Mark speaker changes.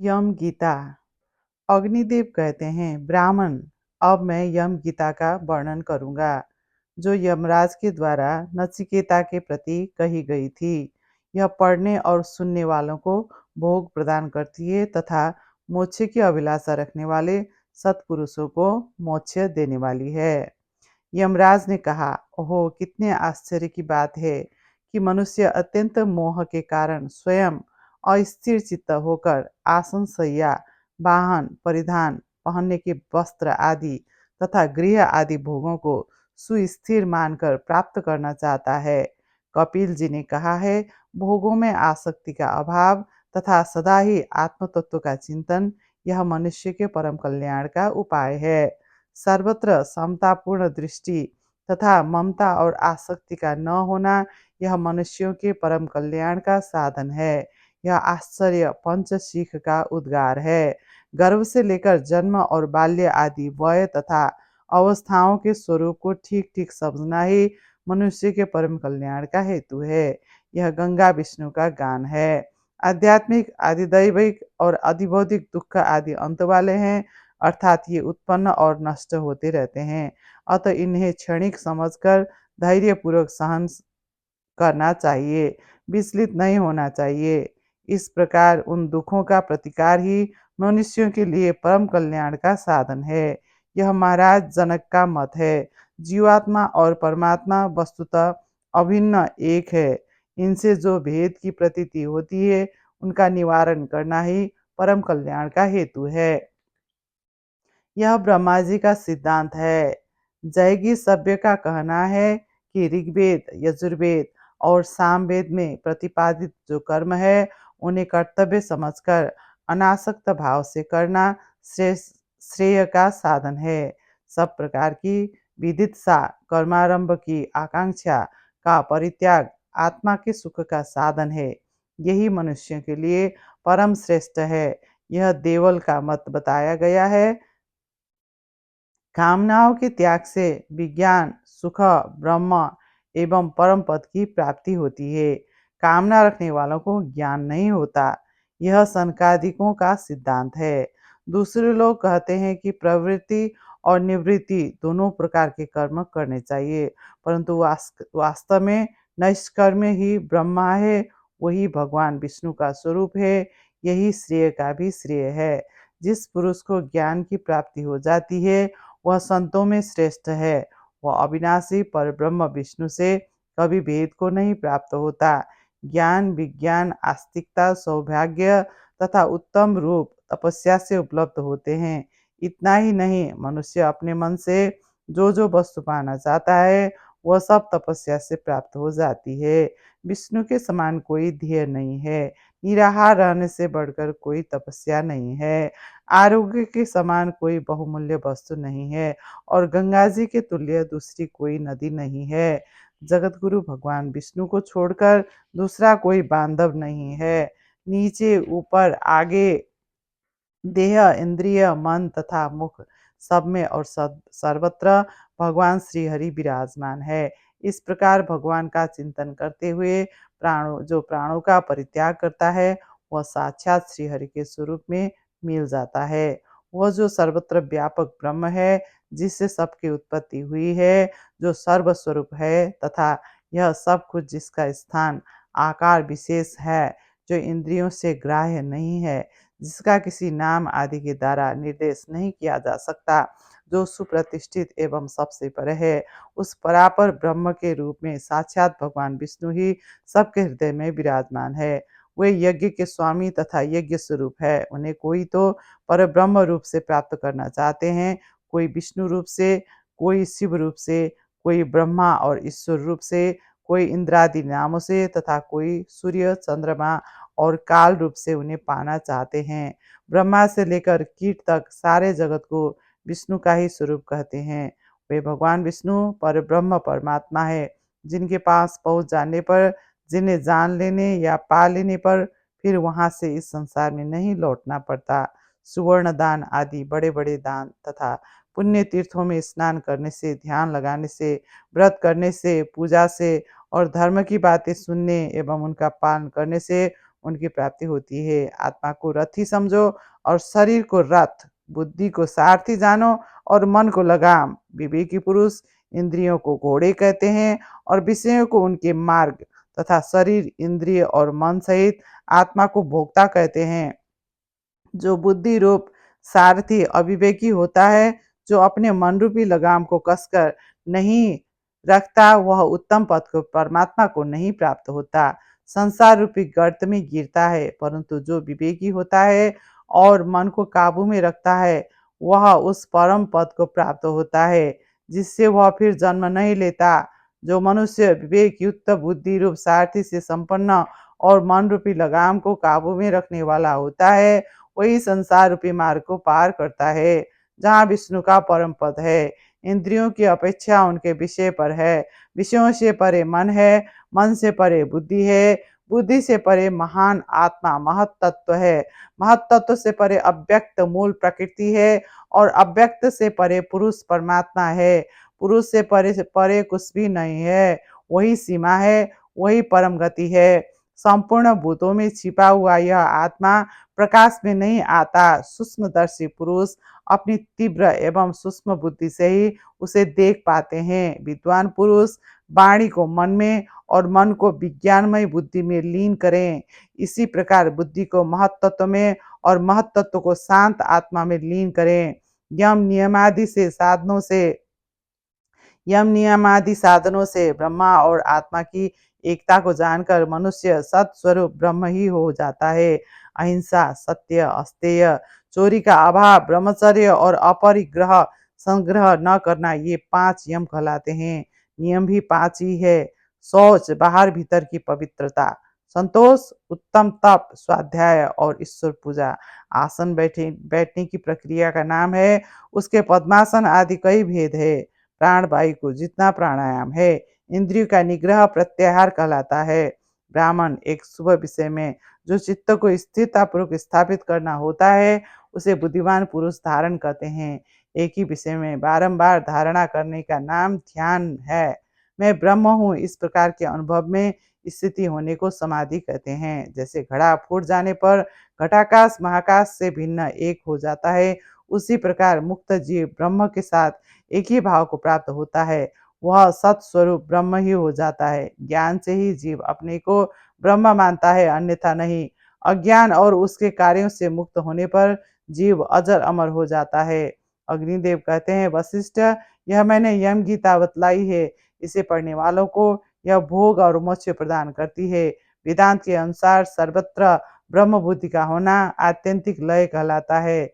Speaker 1: यम गीता। अग्निदेव कहते हैं, ब्राह्मण, अब मैं यम गीता का वर्णन करूंगा, जो यमराज के द्वारा नचिकेता के प्रति कही गई थी। यह पढ़ने और सुनने वालों को भोग प्रदान करती है तथा मोक्ष की अभिलाषा रखने वाले सत्पुरुषों को मोक्ष देने वाली है। यमराज ने कहा, ओहो, कितने आश्चर्य की बात है कि मनुष्य अत्यंत मोह के कारण स्वयं अस्थिर चित्त होकर आसन, शय्या, वाहन, परिधान, पहनने के वस्त्र आदि तथा गृह आदि भोगों को सुस्थिर मानकर प्राप्त करना चाहता है। कपिल जी ने कहा है, भोगों में आसक्ति का अभाव तथा सदा ही आत्म तत्व का चिंतन यह मनुष्य के परम कल्याण का उपाय है। सर्वत्र समतापूर्ण दृष्टि तथा ममता और आसक्ति का न होना यह मनुष्यों के परम कल्याण का साधन है। यह आश्चर्य पंचशीख का उद्गार है। गर्भ से लेकर जन्म और बाल्य आदि वय तथा अवस्थाओं के स्वरूप को ठीक ठीक समझना ही मनुष्य के परम कल्याण का हेतु है। यह गंगा विष्णु का गान है। आध्यात्मिक, आधिदैविक और अधिभौतिक दुख आदि अंत वाले हैं, अर्थात ये उत्पन्न और नष्ट होते रहते हैं। अतः इन्हें क्षणिक समझकर धैर्यपूर्वक सहन करना चाहिए, विचलित नहीं होना चाहिए। इस प्रकार उन दुखों का प्रतिकार ही मनुष्यों के लिए परम कल्याण का साधन है। यह महाराज जनक का मत है। जीवात्मा और परमात्मा वस्तुतः अभिन्न एक है। इनसे जो भेद की प्रतीति होती है, उनका निवारण करना ही परम कल्याण का हेतु है। यह ब्रह्मा जी का सिद्धांत है। जैगी सभ्य का कहना है कि ऋग्वेद, यजुर्वेद और सामवेद में प्रतिपादित जो कर्म है, उन्हें कर्तव्य समझकर अनासक्त भाव से करना श्रेय का साधन है। सब प्रकार की विदित्सा, कर्मारंभ की आकांक्षा का परित्याग आत्मा के सुख का साधन है। यही मनुष्यों के लिए परम श्रेष्ठ है। यह देवल का मत बताया गया है। कामनाओं के त्याग से विज्ञान, सुख, ब्रह्म एवं परम पद की प्राप्ति होती है। कामना रखने वालों को ज्ञान नहीं होता। यह सनकादिकों का सिद्धांत है। दूसरे लोग कहते हैं कि प्रवृत्ति और निवृत्ति दोनों प्रकार के कर्म करने चाहिए, परंतु वास्तव में नैष्कर्म ही ब्रह्मा है, वही भगवान विष्णु का स्वरूप है। यही श्रेय का भी श्रेय है। जिस पुरुष को ज्ञान की प्राप्ति हो जाती है, वह संतों में श्रेष्ठ है। वह अविनाशी परब्रह्म विष्णु से कभी भेद को नहीं प्राप्त होता। ज्ञान, विज्ञान, आस्तिकता, सौभाग्य तथा उत्तम रूप तपस्या से उपलब्ध होते हैं। इतना ही नहीं, मनुष्य अपने मन से जो जो वस्तु पाना चाहता है, वह सब तपस्या से प्राप्त हो जाती है। विष्णु के समान कोई ध्येय नहीं है। निराहार रहने से बढ़कर कोई तपस्या नहीं है। आरोग्य के समान कोई बहुमूल्य वस्तु नहीं है और गंगा जी के तुल्य दूसरी कोई नदी नहीं है। जगतगुरु भगवान विष्णु को छोड़कर दूसरा कोई बांधव नहीं है। नीचे, ऊपर, आगे, देह, इंद्रिय, मन तथा मुख, सब में और सर्वत्र भगवान श्री हरि विराजमान है। इस प्रकार भगवान का चिंतन करते हुए प्राणों का परित्याग करता है, वह साक्षात श्री हरि के स्वरूप में मिल जाता है। वह जो सर्वत्र व्यापक ब्रह्म है, जिससे सबकी उत्पत्ति हुई है, जो सर्वस्वरूप है तथा यह सब कुछ जिसका स्थान आकार विशेष है, जो इंद्रियों से ग्राह्य नहीं है, जिसका किसी नाम आदि के द्वारा निर्देश नहीं किया जा सकता, जो सुप्रतिष्ठित एवं सबसे परे है, उस परापर ब्रह्म के रूप में साक्षात भगवान विष्णु ही सबके हृदय में विराजमान है। वे यज्ञ के स्वामी तथा यज्ञ स्वरूप है। उन्हें कोई तो पर ब्रह्म रूप से प्राप्त करना चाहते हैं, कोई विष्णु रूप से, कोई शिव रूप से, कोई ब्रह्मा और ईश्वर रूप से, कोई इंद्रादि नामों से तथा कोई सूर्य, चंद्रमा और काल रूप से उन्हें पाना चाहते हैं। ब्रह्मा से लेकर कीट तक सारे जगत को विष्णु का ही स्वरूप कहते हैं। वे भगवान विष्णु पर ब्रह्म परमात्मा है, जिनके पास पहुंच जाने पर, जिन्हें जान लेने या पा लेने पर फिर वहां से इस संसार में नहीं लौटना पड़ता। सुवर्ण दान आदि बड़े बड़े दान तथा पुण्य तीर्थों में स्नान करने से, ध्यान लगाने से, व्रत करने से, पूजा से और धर्म की बातें सुनने एवं उनका पालन करने से उनकी प्राप्ति होती है। आत्मा को रथी समझो और शरीर को रथ, बुद्धि को सारथी जानो और मन को लगाम। विवेकी पुरुष इंद्रियों को घोड़े कहते हैं और विषयों को उनके मार्ग तथा शरीर, इंद्रिय और मन सहित आत्मा को भोक्ता कहते हैं। जो बुद्धि रूप सारथी अविवेकी होता है, जो अपने मन रूपी लगाम को कसकर नहीं रखता, वह उत्तम पद को परमात्मा को नहीं प्राप्त होता, संसार रूपी गर्त में गिरता है। परंतु जो विवेकी होता है और मन को काबू में रखता है, वह उस परम पद को प्राप्त होता है जिससे वह फिर जन्म नहीं लेता। जो मनुष्य विवेक युक्त बुद्धि रूप सारथी से संपन्न और मन रूपी लगाम को काबू में रखने वाला होता है, वही संसार रूपी मार्ग को पार करता है, जहाँ विष्णु का परम पद है। इंद्रियों की अपेक्षा उनके विषय पर है, विषयों से परे मन है, मन से परे बुद्धि है, बुद्धि से परे महान आत्मा महत तत्व है, महत तत्व से परे अव्यक्त मूल प्रकृति है और अव्यक्त से परे पुरुष परमात्मा है। पुरुष से परे कुछ भी नहीं है, वही सीमा है, वही परम गति है। संपूर्ण भूतों में छिपा हुआ यह आत्मा प्रकाश में नहीं आता। सूक्ष्मदर्शी पुरुष अपनी तीव्र एवं सूक्ष्म बुद्धि से ही उसे देख पाते हैं। विद्वान पुरुष वाणी को मन में और मन को विज्ञानमय बुद्धि में लीन करें। इसी प्रकार बुद्धि को महत्त्व में और महत्त्व को शांत आत्मा में लीन करें। यम नियमादि साधनों से ब्रह्मा और आत्मा की एकता को जानकर मनुष्य सत्स्वरूप ब्रह्म ही हो जाता है। अहिंसा, सत्य, अस्तेय, चोरी का अभाव, ब्रह्मचर्य और अपरिग्रह, संग्रह न करना, ये 5 यम कहलाते हैं। नियम भी 5 ही है। शौच, बाहर भीतर की पवित्रता, संतोष, उत्तम तप, स्वाध्याय और ईश्वर पूजा। आसन बैठने की प्रक्रिया का नाम है। उसके पद्मासन आदि कई भेद है। प्राण वायु को जितना प्राणायाम है। इंद्रियों का निग्रह प्रत्याहार कहलाता है। ब्राह्मण, एक शुभ विषय में जो चित्त को स्थिरतापूर्वक स्थापित करना होता है, उसे बुद्धिमान पुरुष धारण करते हैं। एक ही विषय में बारंबार धारणा करने का नाम ध्यान है। मैं ब्रह्म हूँ, इस प्रकार के अनुभव में स्थिति होने को समाधि कहते हैं। जैसे घड़ा फूट जाने पर घटाकाश महाकाश से भिन्न एक हो जाता है, उसी प्रकार मुक्त जीव ब्रह्म के साथ एक ही भाव को प्राप्त होता है। वह सत्स्वरूप ब्रह्म ही हो जाता है। ज्ञान से ही जीव अपने को ब्रह्म मानता है, अन्यथा नहीं। अज्ञान और उसके कार्यों से मुक्त होने पर जीव अजर अमर हो जाता है। अग्निदेव कहते हैं, वशिष्ठ, यह मैंने यम गीता बतलाई है। इसे पढ़ने वालों को यह भोग और मोक्ष प्रदान करती है। वेदांत के अनुसार सर्वत्र ब्रह्म बुद्धि का होना आत्यंतिक लय कहलाता है।